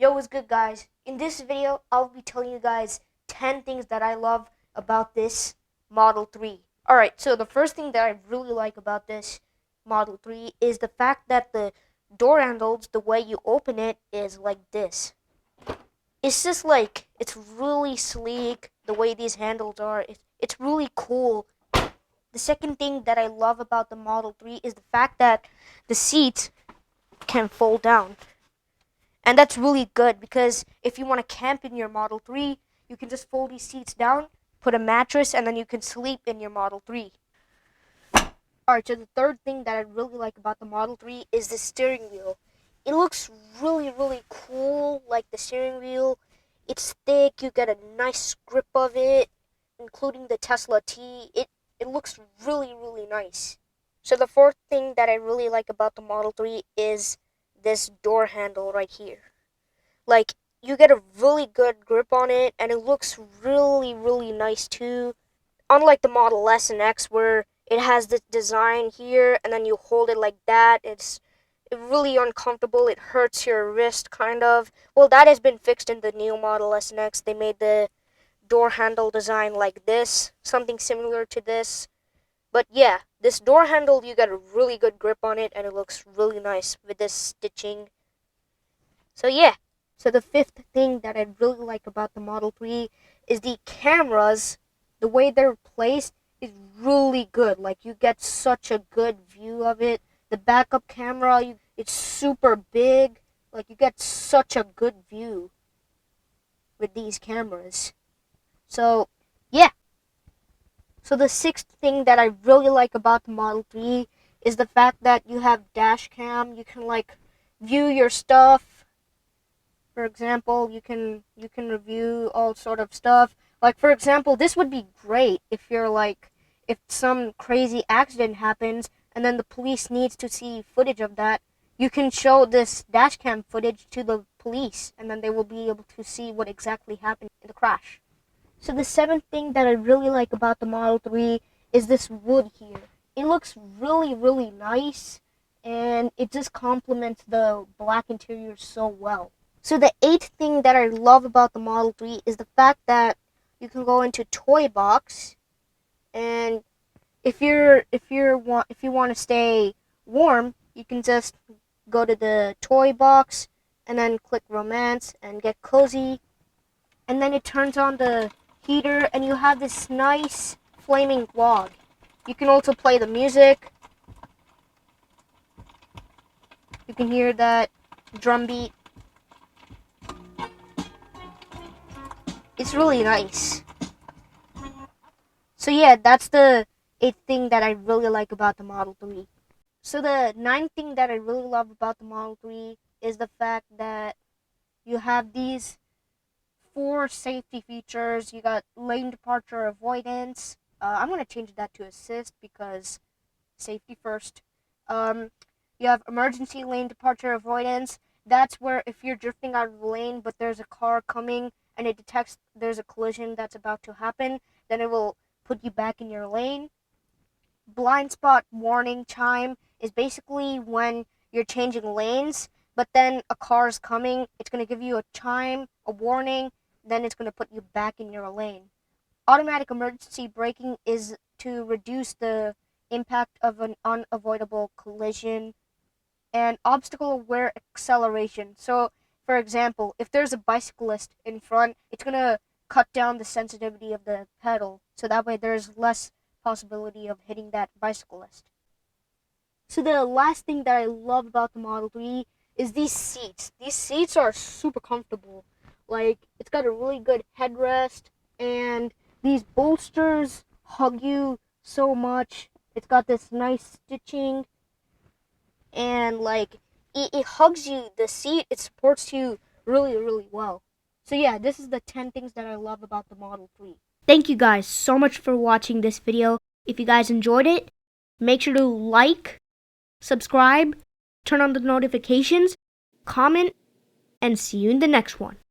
Yo, what's good, guys? In this video, I'll be telling you guys 10 things that I love about this Model 3. Alright, so the first thing that I really like about this Model 3 is the fact that the door handles, the way you open it, is like this. It's just like, it's really sleek, the way these handles are. It's really cool. The second thing that I love about the Model 3 is the fact that the seats can fold down. And that's really good because if you want to camp in your Model 3, you can just fold these seats down, put a mattress, and then you can sleep in your Model 3. Alright, so the third thing that I really like about the Model 3 is the steering wheel. It looks really, really cool, like the steering wheel. It's thick, you get a nice grip of it, including the Tesla T. It looks really, really nice. So the fourth thing that I really like about the Model 3 is this door handle right here. Like, you get a really good grip on it, and it looks really, really nice too. Unlike the Model S and X, where it has this design here, and then you hold it like that, it's really uncomfortable. It hurts your wrist, kind of. Well, that has been fixed in the new Model S and X. They made the door handle design like this, something similar to this. But yeah, this door handle, you get a really good grip on it, and it looks really nice with this stitching. So yeah. So the fifth thing that I really like about the Model 3 is the cameras. The way they're placed is really good. Like, you get such a good view of it. The backup camera, it's super big. Like, you get such a good view with these cameras. So yeah. So the sixth thing that I really like about the Model 3 is the fact that you have dash cam. You can like view your stuff. For example, you can review all sort of stuff. Like, for example, this would be great if if some crazy accident happens and then the police needs to see footage of that. You can show this dash cam footage to the police, and then they will be able to see what exactly happened in the crash. So the seventh thing that I really like about the Model 3 is this wood here. It looks really, really nice, and it just complements the black interior so well. So the eighth thing that I love about the Model 3 is the fact that you can go into toy box, and if you want to stay warm, you can just go to the toy box and then click romance and get cozy, and then it turns on the heater, and you have this nice flaming log. You can also play the music. You can hear that drum beat. It's really nice. So yeah, that's the eighth thing that I really like about the Model 3. So the ninth thing that I really love about the Model 3 is the fact that you have these 4 safety features. You got lane departure avoidance. I'm going to change that to assist because safety first. You have emergency lane departure avoidance. That's where if you're drifting out of the lane but there's a car coming and it detects there's a collision that's about to happen, then it will put you back in your lane. Blind spot warning chime is basically when you're changing lanes, but then a car is coming. It's going to give you a chime, a warning, then it's going to put you back in your lane. Automatic emergency braking is to reduce the impact of an unavoidable collision. And obstacle aware acceleration. So, for example, if there's a bicyclist in front, it's going to cut down the sensitivity of the pedal, so that way there's less possibility of hitting that bicyclist. So the last thing that I love about the Model 3 is these seats. These seats are super comfortable. Like, it's got a really good headrest, and these bolsters hug you so much. It's got this nice stitching, and like, it hugs you, the seat, it supports you really, really well. So yeah, this is the 10 things that I love about the Model 3. Thank you guys so much for watching this video. If you guys enjoyed it, make sure to like, subscribe, turn on the notifications, comment, and see you in the next one.